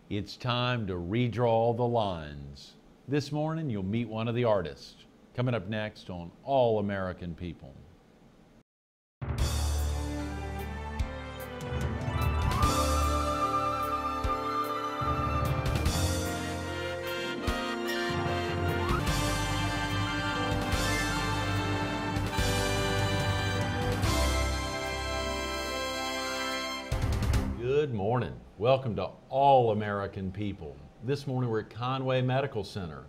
It's time to redraw the lines. This morning, you'll meet one of the artists. Coming up next on All American People. Good morning. Welcome to All American People. This morning we're at Conway Medical Center.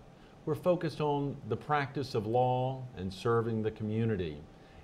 We're focused on the practice of law and serving the community.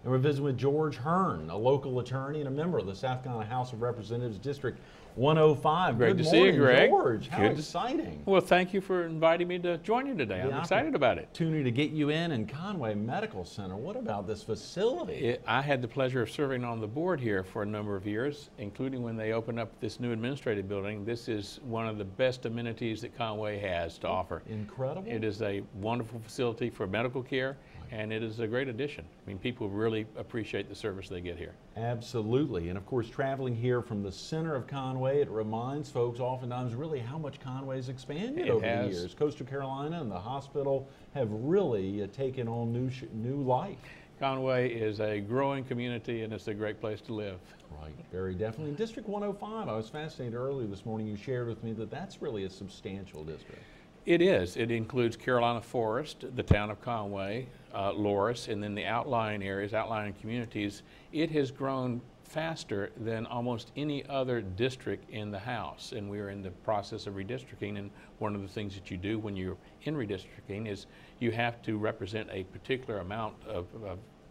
And we're visiting with George Hearn, a local attorney and a member of the South Carolina House of Representatives District 105. Great Good to see you, Greg. George. How exciting. Well, thank you for inviting me to join you today. I'm excited about it. Opportunity to get you in Conway Medical Center. What about this facility? I had the pleasure of serving on the board here for a number of years, including when they opened up this new administrative building. This is one of the best amenities that Conway has to offer. Incredible. It is a wonderful facility for medical care, and it is a great addition. I mean, people really appreciate the service they get here. Absolutely. And of course, traveling here from the center of Conway, it reminds folks oftentimes really how much Conway's expanded over the years. Coastal Carolina and the hospital have really taken on new life. Conway is a growing community, and it's a great place to live. Right, very definitely. In District 105, I was fascinated earlier this morning, you shared with me that that's really a substantial district. It is. It includes Carolina Forest, the town of Conway, Loris, and then the outlying areas, outlying communities. It has grown faster than almost any other district in the House, and we're in the process of redistricting. And one of the things that you do when you're in redistricting is you have to represent a particular amount of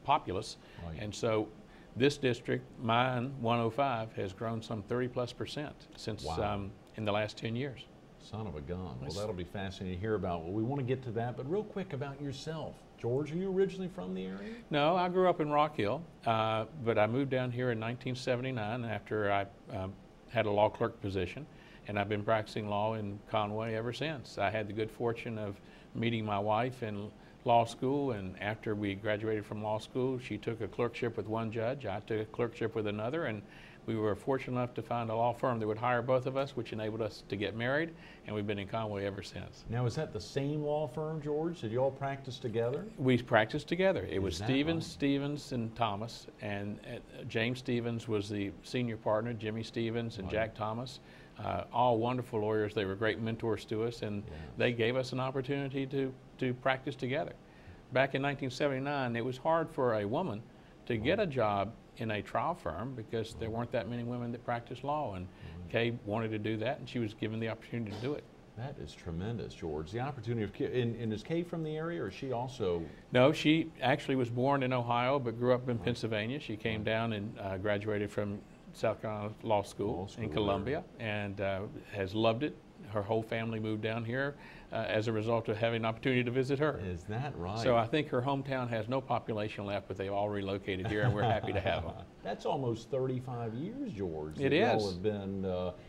populace. Right. And so this district, mine, 105, has grown some 30+% since in the last 10 years. Son of a gun. Well, that'll be fascinating to hear about. Well, we want to get to that, but real quick about yourself. George, are you originally from the area? No, I grew up in Rock Hill, but I moved down here in 1979 after I had a law clerk position, and I've been practicing law in Conway ever since. I had the good fortune of meeting my wife in law school, and after we graduated from law school, she took a clerkship with one judge, I took a clerkship with another, and we were fortunate enough to find a law firm that would hire both of us, which enabled us to get married, and we've been in Conway ever since. Now, is that the same law firm, George? Did you all practice together? We practiced together. It was Stevens, and Thomas, and James Stevens was the senior partner, Jimmy Stevens and Jack Thomas. All wonderful lawyers. They were great mentors to us, and they gave us an opportunity to practice together. Back in 1979, it was hard for a woman to get a job in a trial firm because there weren't that many women that practiced law, and Kay wanted to do that, and she was given the opportunity to do it. That is tremendous, George. The opportunity of, and is Kay from the area, or is she also? No, she actually was born in Ohio but grew up in Pennsylvania. She came down and graduated from South Carolina Law School in Columbia, and has loved it. Her whole family moved down here as a result of having an opportunity to visit her. Is that right? So I think her hometown has no population left, but they've all relocated here, and we're happy to have them. That's almost 35 years, George. It is. You all have been,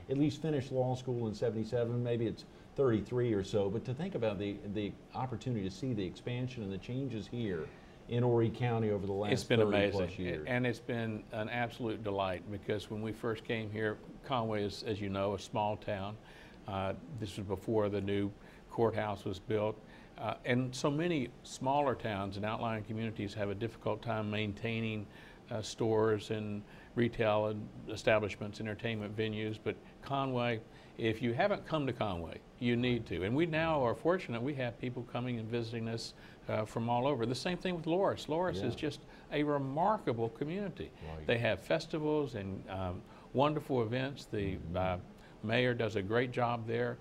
at least finished law school in 77, maybe it's 33 or so, but to think about the opportunity to see the expansion and the changes here in Horry County over the last 30 plus years. And it's been an absolute delight, because when we first came here, Conway is, as you know, a small town. This was before the new courthouse was built. And so many smaller towns and outlying communities have a difficult time maintaining stores and retail establishments, entertainment venues. But Conway, if you haven't come to Conway, you need to. And we now are fortunate, we have people coming and visiting us from all over. The same thing with Loris. Loris is just a remarkable community. Right. They have festivals and wonderful events. The mayor does a great job there.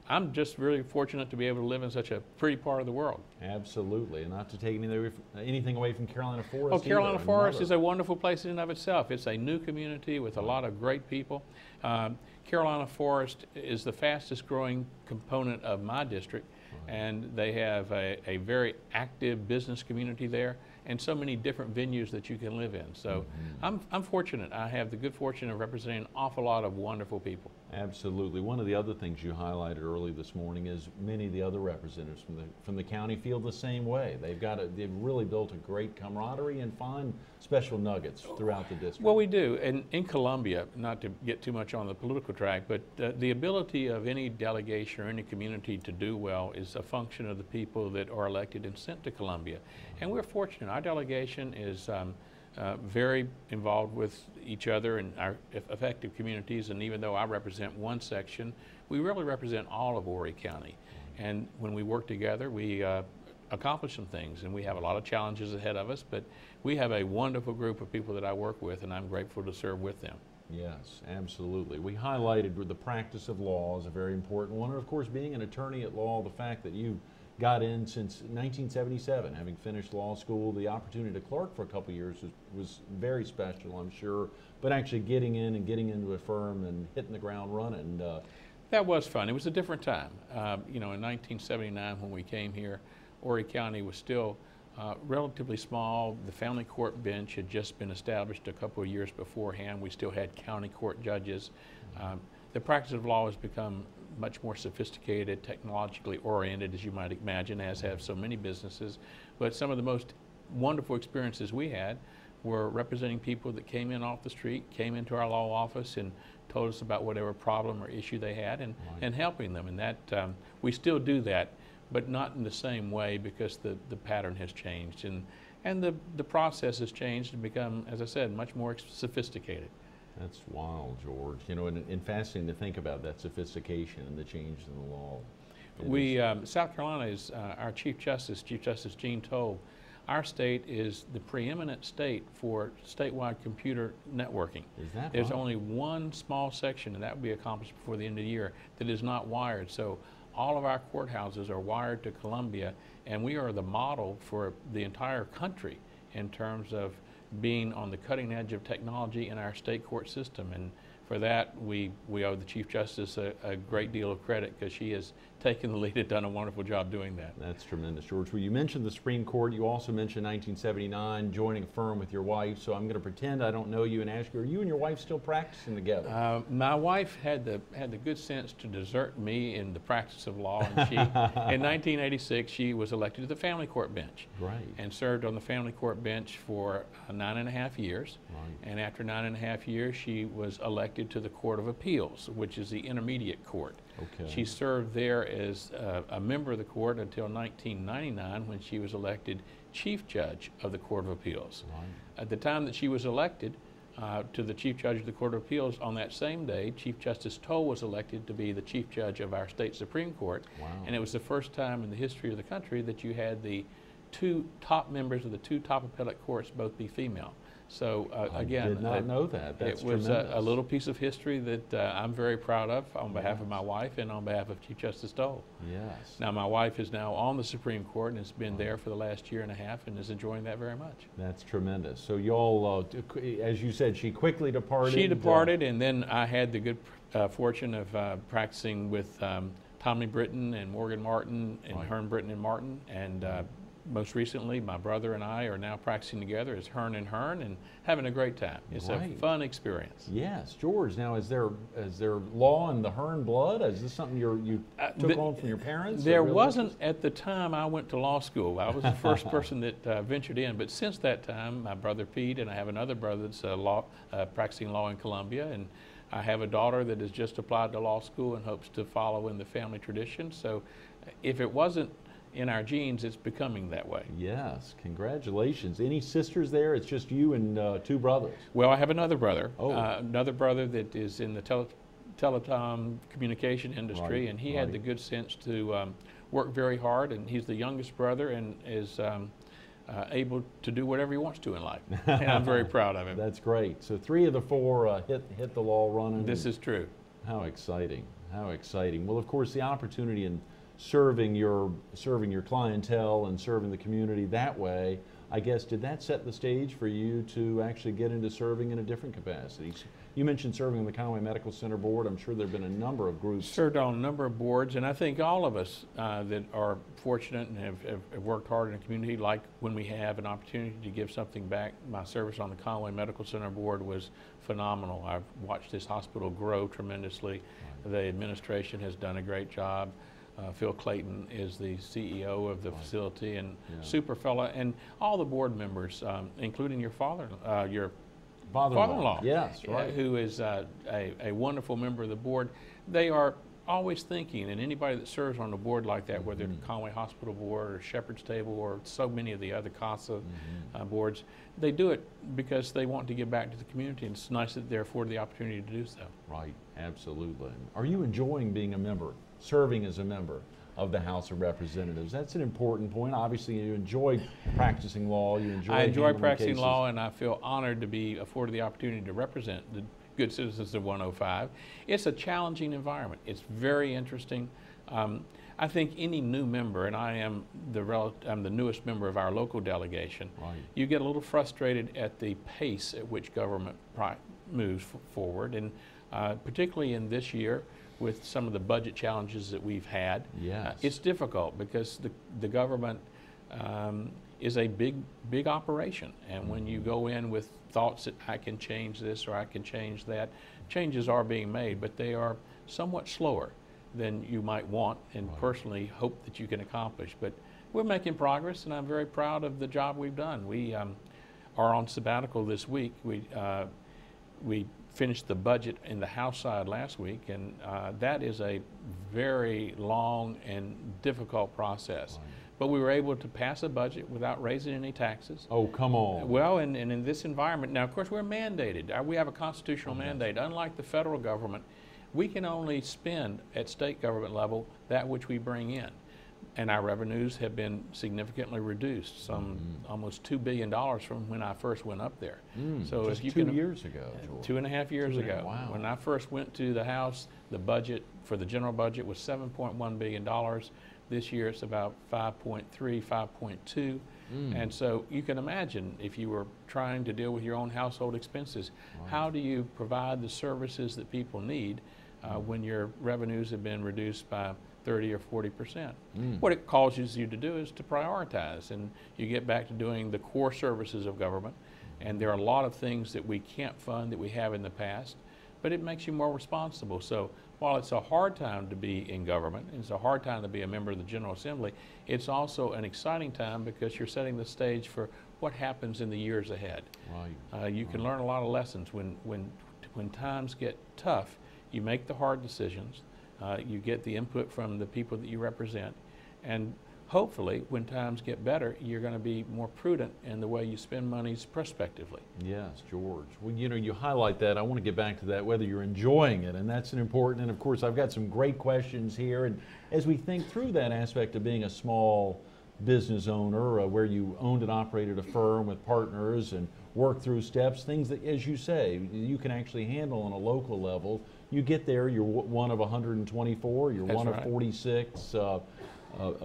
I'm just really fortunate to be able to live in such a pretty part of the world. Absolutely, and not to take anything away from Carolina Forest. Oh, Carolina Forest is a wonderful place in and of itself. It's a new community with a lot of great people. Carolina Forest is the fastest growing component of my district, and they have a very active business community there, and so many different venues that you can live in. So I'm fortunate. I have the good fortune of representing an awful lot of wonderful people. Absolutely. One of the other things you highlighted early this morning is many of the other representatives from the county feel the same way. They've really built a great camaraderie and find special nuggets throughout the district. Well, we do. And in Columbia, not to get too much on the political track, but the ability of any delegation or any community to do well is a function of the people that are elected and sent to Columbia. And we're fortunate. Our delegation is very involved with each other and our effective communities, and even though I represent one section, we really represent all of Horry County. And when we work together, we accomplish some things, and we have a lot of challenges ahead of us, but we have a wonderful group of people that I work with, and I'm grateful to serve with them. Yes, absolutely. We highlighted the practice of law as a very important one, and of course being an attorney at law, the fact that you got in since 1977, having finished law school. The opportunity to clerk for a couple of years was very special, I'm sure, but actually getting in and getting into a firm and hitting the ground running. That was fun. It was a different time. You know, in 1979 when we came here, Horry County was still relatively small. The family court bench had just been established a couple of years beforehand. We still had county court judges. The practice of law has become much more sophisticated, technologically oriented, as you might imagine, as have so many businesses. But some of the most wonderful experiences we had were representing people that came in off the street, came into our law office and told us about whatever problem or issue they had, and helping them. And that we still do that, but not in the same way, because the pattern has changed and the process has changed and become, as I said, much more sophisticated. That's wild, George. You know, and fascinating to think about that sophistication and the change in the law. South Carolina is our Chief Justice Gene Toll. Our state is the preeminent state for statewide computer networking. Is that There's right? only one small section, and that will be accomplished before the end of the year, that is not wired. So all of our courthouses are wired to Columbia, and we are the model for the entire country in terms of being on the cutting edge of technology in our state court system. And for that, we owe the Chief Justice a great deal of credit, because she has taken the lead and done a wonderful job doing that. That's tremendous, George. Well, you mentioned the Supreme Court. You also mentioned 1979, joining a firm with your wife. So I'm going to pretend I don't know you and ask you, are you and your wife still practicing together? My wife had the good sense to desert me in the practice of law, and she, in 1986, she was elected to the family court bench. Right. And served on the family court bench for 9.5 years. Right. And after 9.5 years, she was elected to the Court of Appeals, which is the intermediate court. Okay. She served there as a member of the court until 1999, when she was elected Chief Judge of the Court of Appeals. Right. At the time that she was elected to the Chief Judge of the Court of Appeals, on that same day, Chief Justice Toll was elected to be the Chief Judge of our state Supreme Court. Wow. And it was the first time in the history of the country that you had the two top members of the two top appellate courts both be female. So again, I did not know that. That's it was tremendous. a little piece of history that I'm very proud of on behalf of my wife and on behalf of Chief Justice Toll. Yes. Now my wife is now on the Supreme Court and has been there for the last 1.5 years and is enjoying that very much. That's tremendous. So y'all, as you said, she quickly departed. She departed, and then I had the good fortune of practicing with Tommy Britton and Morgan Martin and Right. Hearn Britton and Martin, and most recently my brother and I are now practicing together as Hearn and Hearn and having a great time. It's a Right. fun experience. Yes, George. Now, is there law in the Hearn blood? Is this something you took on from your parents? There or real wasn't interest? at the time I went to law school. I was the first person that ventured in, but since that time, my brother Pete and I have another brother that's practicing law in Columbia, and I have a daughter that has just applied to law school and hopes to follow in the family tradition. So if it wasn't in our genes, it's becoming that way. Yes, congratulations. Any sisters there? It's just you and two brothers. Well, I have another brother, Oh. another brother that is in the telecom communication industry, Right, and he had right. the good sense to work very hard, and he's the youngest brother and is able to do whatever he wants to in life. And I'm very proud of him. That's great. So 3 of the 4 hit the law running. This is true. How exciting! How exciting! Well, of course, the opportunity in serving your clientele and serving the community that way, I guess, did that set the stage for you to actually get into serving in a different capacity? You mentioned serving on the Conway Medical Center board. I'm sure there have been a number of groups. Served on a number of boards, and I think all of us that are fortunate and have worked hard in the community, like when we have an opportunity to give something back. My service on the Conway Medical Center board was phenomenal. I've watched this hospital grow tremendously. The administration has done a great job. Phil Clayton is the CEO of the facility, and super fella, and all the board members, including your father-in-law, yes, right, who is a wonderful member of the board. They are always thinking, and anybody that serves on a board like that, whether it's Conway Hospital Board or Shepherd's Table or so many of the other CASA boards, they do it because they want to give back to the community, and it's nice that they're afforded the opportunity to do so. Right, absolutely. Are you enjoying being a member, serving as a member of the House of Representatives? That's an important point. Obviously, you enjoy practicing law. I enjoy practicing law, and I feel honored to be afforded the opportunity to represent the good citizens of 105. It's a challenging environment. It's very interesting. I think any new member, and I'm the newest member of our local delegation, you get a little frustrated at the pace at which government moves forward, and particularly in this year, with some of the budget challenges that we've had. It's difficult because the government is a big operation, and when you go in with thoughts that I can change this or I can change that, changes are being made, but they are somewhat slower than you might want and personally hope that you can accomplish. But we're making progress, and I'm very proud of the job we've done. We are on sabbatical this week. We finished the budget in the House side last week, and that is a very long and difficult process. But we were able to pass a budget without raising any taxes. Oh, come on. Well, and in this environment, now of course we're mandated. We have a constitutional mandate. Unlike the federal government, we can only spend at state government level that which we bring in. And our revenues have been significantly reduced, some almost $2 billion from when I first went up there. So just if you 2 years ago, George. 2.5 years ago. Wow. When I first went to the House, the budget for the general budget was $7.1 billion. This year it's about 5.3, 5.2. And so you can imagine if you were trying to deal with your own household expenses, how do you provide the services that people need when your revenues have been reduced by 30 or 40%. What it causes you to do is to prioritize, and you get back to doing the core services of government. And there are a lot of things that we can't fund that we have in the past, but it makes you more responsible. So while it's a hard time to be in government, it's a hard time to be a member of the General Assembly, it's also an exciting time because you're setting the stage for what happens in the years ahead. You can learn a lot of lessons. When times get tough, you make the hard decisions. You get the input from the people that you represent, and hopefully when times get better, you're going to be more prudent in the way you spend monies prospectively. Yes, George. Well, you know, you highlight that. I want to get back to that, whether you're enjoying it, and that's an important, and of course I've got some great questions here, and as we think through that aspect of being a small business owner, where you owned and operated a firm with partners and work through steps, things that, as you say, you can actually handle on a local level. You get there, you're one of 124, you're one of 46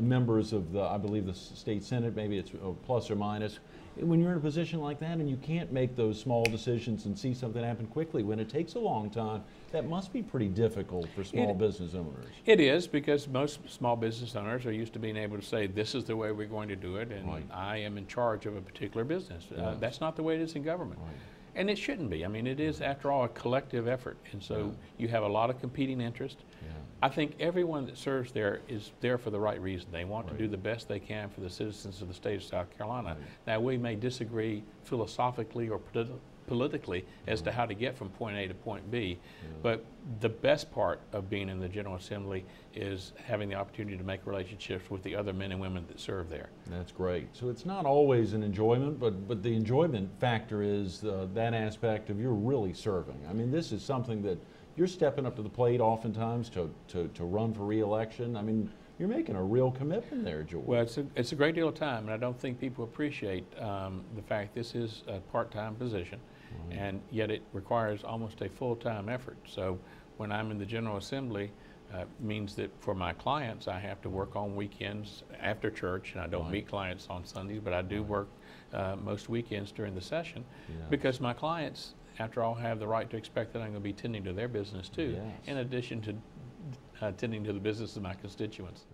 members of the, I believe, the state senate, maybe it's plus or minus. When you're in a position like that and you can't make those small decisions and see something happen quickly, when it takes a long time, that must be pretty difficult for small business owners. It is, because most small business owners are used to being able to say, this is the way we're going to do it, and I am in charge of a particular business. That's not the way it is in government. And it shouldn't be. I mean, it is, after all, a collective effort. And so you have a lot of competing interests. I think everyone that serves there is there for the right reason. They want to do the best they can for the citizens of the state of South Carolina. Now, we may disagree philosophically or politically as to how to get from point A to point B, but the best part of being in the General Assembly is having the opportunity to make relationships with the other men and women that serve there. That's great. So it's not always an enjoyment, but the enjoyment factor is that aspect of you're really serving. I mean, this is something that you're stepping up to the plate oftentimes to run for re-election. I mean, you're making a real commitment there, George. Well, it's a great deal of time, and I don't think people appreciate the fact this is a part-time position, and yet it requires almost a full-time effort. So when I'm in the General Assembly, means that for my clients, I have to work on weekends after church, and I don't meet clients on Sundays, but I do work most weekends during the session, because my clients after all, have the right to expect that I'm going to be tending to their business too, Yes. in addition to tending to the business of my constituents.